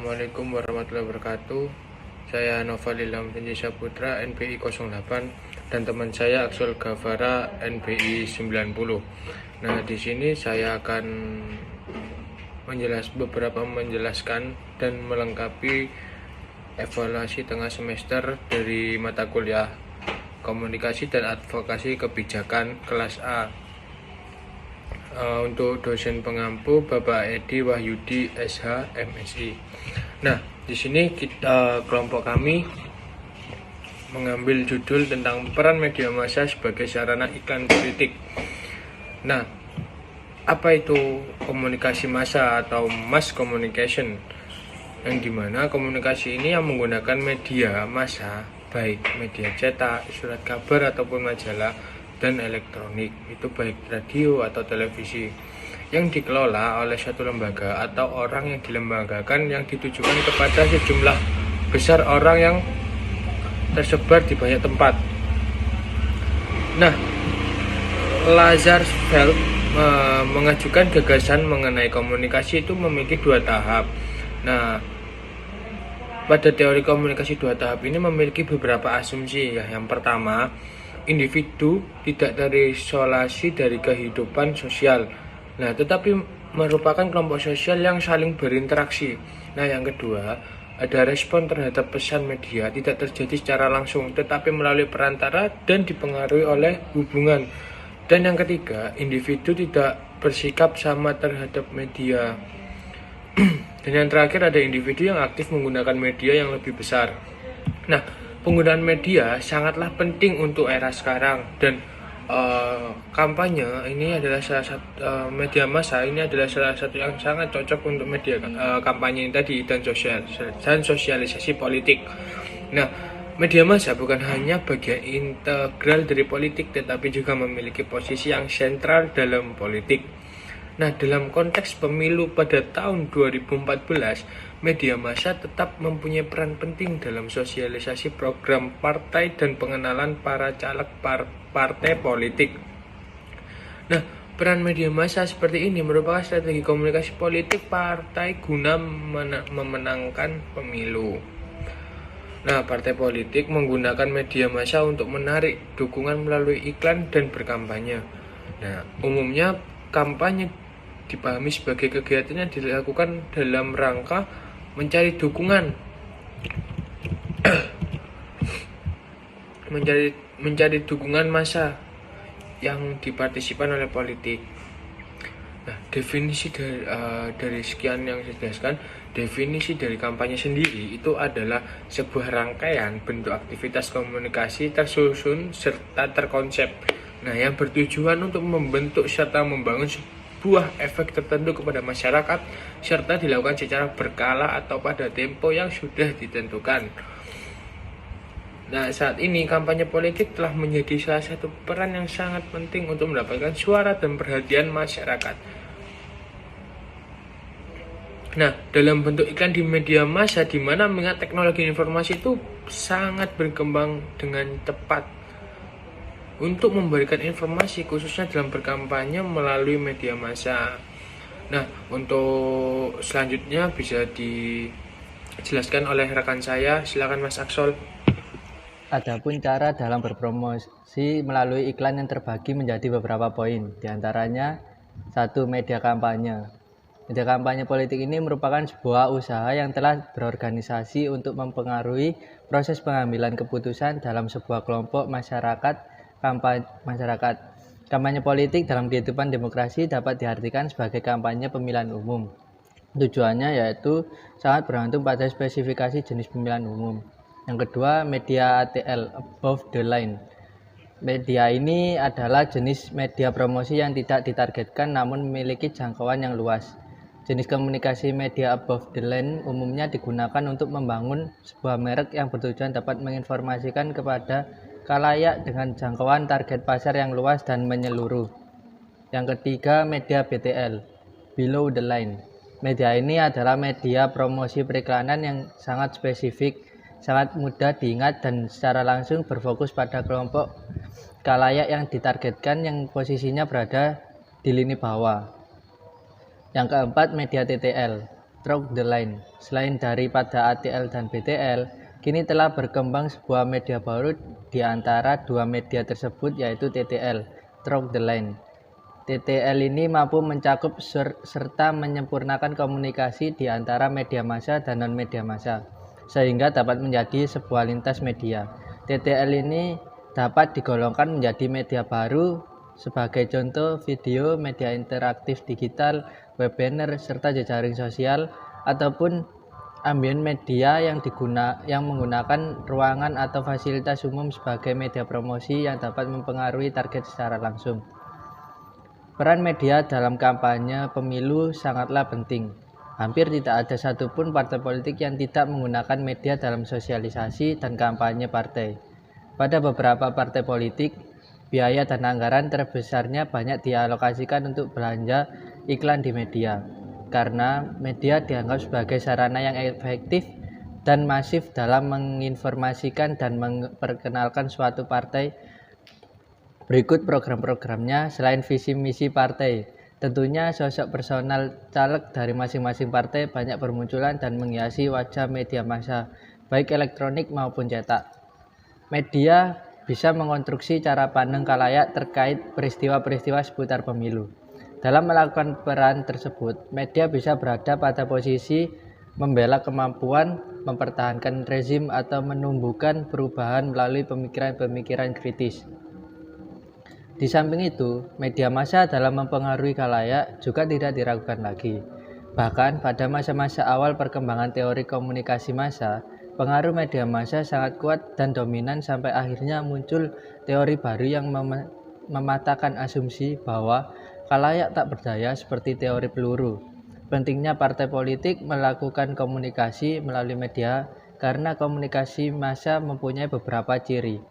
Assalamualaikum warahmatullahi wabarakatuh. Saya Noval Ilham Penjisa Putra NBI 08 dan teman saya Aksul Gavara NBI 90. Nah, di sini saya akan menjelaskan dan melengkapi evaluasi tengah semester dari mata kuliah Komunikasi dan Advokasi Kebijakan kelas A. Untuk dosen pengampu Bapak Edi Wahyudi SH MSI. Nah, di sini kelompok kami mengambil judul tentang peran media massa sebagai sarana iklan politik. Nah, apa itu komunikasi massa atau mass communication? Yang dimana komunikasi ini yang menggunakan media massa, baik media cetak, surat kabar ataupun majalah dan elektronik, itu baik radio atau televisi, yang dikelola oleh suatu lembaga atau orang yang dilembagakan, yang ditujukan kepada sejumlah besar orang yang tersebar di banyak tempat. Nah, Lazarsfeld mengajukan gagasan mengenai komunikasi itu memiliki dua tahap. Nah, pada teori komunikasi dua tahap ini memiliki beberapa asumsi ya. Yang pertama, individu tidak terisolasi dari kehidupan sosial. Nah, tetapi merupakan kelompok sosial yang saling berinteraksi. Nah, yang kedua, ada respon terhadap pesan media tidak terjadi secara langsung, tetapi melalui perantara dan dipengaruhi oleh hubungan. Dan yang ketiga, individu tidak bersikap sama terhadap media. Dan yang terakhir, ada individu yang aktif menggunakan media yang lebih besar. Nah, penggunaan media sangatlah penting untuk era sekarang, dan kampanye ini adalah salah satu media massa ini adalah salah satu yang sangat cocok untuk media kampanye tadi dan sosialisasi politik. Nah, media massa bukan hanya bagian integral dari politik, tetapi juga memiliki posisi yang sentral dalam politik. Nah, dalam konteks pemilu pada tahun 2014, media massa tetap mempunyai peran penting dalam sosialisasi program partai dan pengenalan para caleg partai politik. Nah, peran media massa seperti ini merupakan strategi komunikasi politik partai guna memenangkan pemilu. Nah, partai politik menggunakan media massa untuk menarik dukungan melalui iklan dan berkampanye. Nah, umumnya kampanye dipahami sebagai kegiatan yang dilakukan dalam rangka mencari dukungan mencari dukungan massa yang dipartisipan oleh politik. Nah, definisi dari sekian yang saya jelaskan, definisi dari kampanye sendiri itu adalah sebuah rangkaian bentuk aktivitas komunikasi tersusun serta terkonsep. Nah, yang bertujuan untuk membentuk serta membangun sebuah efek tertentu kepada masyarakat, serta dilakukan secara berkala atau pada tempo yang sudah ditentukan. Nah, saat ini kampanye politik telah menjadi salah satu peran yang sangat penting untuk mendapatkan suara dan perhatian masyarakat. Nah, dalam bentuk iklan di media massa, di mana mengingat teknologi informasi itu sangat berkembang dengan cepat untuk memberikan informasi, khususnya dalam berkampanye melalui media massa. Nah, untuk selanjutnya bisa dijelaskan oleh rekan saya. Silakan Mas Aksol. Adapun cara dalam berpromosi melalui iklan yang terbagi menjadi beberapa poin. Di antaranya, 1. Media kampanye. Media kampanye politik ini merupakan sebuah usaha yang telah berorganisasi untuk mempengaruhi proses pengambilan keputusan dalam sebuah kelompok masyarakat. Kampanye politik dalam kehidupan demokrasi dapat diartikan sebagai kampanye pemilihan umum. Tujuannya yaitu sangat bergantung pada spesifikasi jenis pemilihan umum. Yang kedua, media ATL, above the line. Media ini adalah jenis media promosi yang tidak ditargetkan namun memiliki jangkauan yang luas. Jenis komunikasi media above the line umumnya digunakan untuk membangun sebuah merek yang bertujuan dapat menginformasikan kepada khalayak dengan jangkauan target pasar yang luas dan menyeluruh. Yang ketiga, media BTL, below the line. Media ini adalah media promosi periklanan yang sangat spesifik, sangat mudah diingat dan secara langsung berfokus pada kelompok khalayak yang ditargetkan yang posisinya berada di lini bawah. Yang keempat, media TTL, stroke the line. Selain daripada ATL dan BTL, kini telah berkembang sebuah media baru di antara dua media tersebut, yaitu TTL, stroke the line. TTL ini mampu mencakup serta menyempurnakan komunikasi di antara media massa dan non-media massa, sehingga dapat menjadi sebuah lintas media. TTL ini dapat digolongkan menjadi media baru sebagai contoh video, media interaktif digital, webinar, serta jejaring sosial, ataupun ambient media yang menggunakan ruangan atau fasilitas umum sebagai media promosi yang dapat mempengaruhi target secara langsung. Peran media dalam kampanye pemilu sangatlah penting. Hampir tidak ada satupun partai politik yang tidak menggunakan media dalam sosialisasi dan kampanye partai. Pada beberapa partai politik, biaya dan anggaran terbesarnya banyak dialokasikan untuk belanja iklan di media, karena media dianggap sebagai sarana yang efektif dan masif dalam menginformasikan dan memperkenalkan suatu partai. Berikut program-programnya selain visi misi partai. Tentunya sosok personal caleg dari masing-masing partai banyak bermunculan dan menghiasi wajah media massa, baik elektronik maupun cetak. Media bisa mengonstruksi cara pandang khalayak terkait peristiwa-peristiwa seputar pemilu. Dalam melakukan peran tersebut, media bisa berada pada posisi membela kemampuan mempertahankan rezim atau menumbuhkan perubahan melalui pemikiran-pemikiran kritis. Di samping itu, media massa dalam mempengaruhi khalayak juga tidak diragukan lagi. Bahkan pada masa-masa awal perkembangan teori komunikasi massa, pengaruh media massa sangat kuat dan dominan sampai akhirnya muncul teori baru yang mematahkan asumsi bahwa khalayak tak berdaya seperti teori peluru. Pentingnya partai politik melakukan komunikasi melalui media karena komunikasi massa mempunyai beberapa ciri.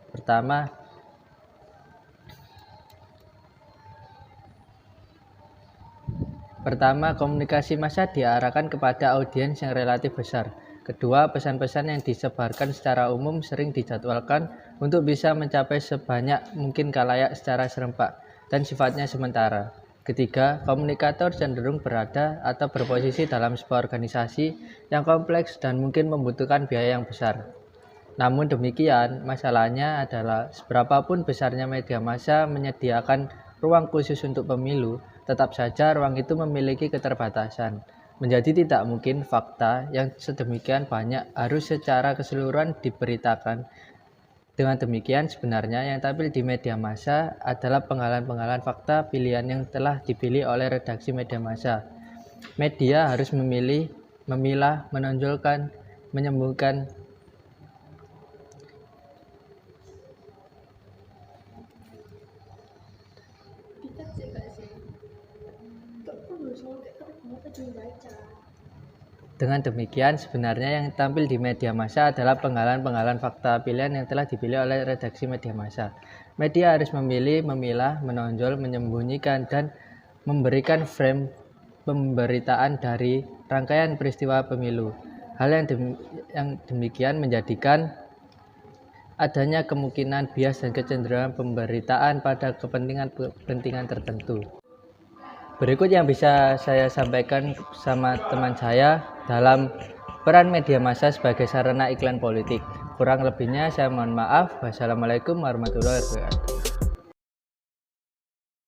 Pertama, komunikasi massa diarahkan kepada audiens yang relatif besar. Kedua, pesan-pesan yang disebarkan secara umum sering dijadwalkan untuk bisa mencapai sebanyak mungkin khalayak secara serempak dan sifatnya sementara. Ketiga, komunikator cenderung berada atau berposisi dalam sebuah organisasi yang kompleks dan mungkin membutuhkan biaya yang besar. Namun demikian, masalahnya adalah seberapapun besarnya media massa menyediakan ruang khusus untuk pemilu, tetap saja ruang itu memiliki keterbatasan. Menjadi tidak mungkin fakta yang sedemikian banyak harus secara keseluruhan diberitakan. Dengan demikian, sebenarnya yang tampil di media massa adalah penggalan-penggalan fakta pilihan yang telah dipilih oleh redaksi media massa. Media harus memilah, menonjolkan, menyembuhkan, Dengan demikian, sebenarnya yang tampil di media massa adalah penggalan-penggalan fakta pilihan yang telah dipilih oleh redaksi media massa. Media harus memilih, memilah, menonjol, menyembunyikan, dan memberikan frame pemberitaan dari rangkaian peristiwa pemilu. Hal yang demikian menjadikan adanya kemungkinan bias dan kecenderungan pemberitaan pada kepentingan tertentu. Berikut yang bisa saya sampaikan sama teman saya dalam peran media massa sebagai sarana iklan politik. Kurang lebihnya saya mohon maaf. Wassalamualaikum warahmatullahi wabarakatuh.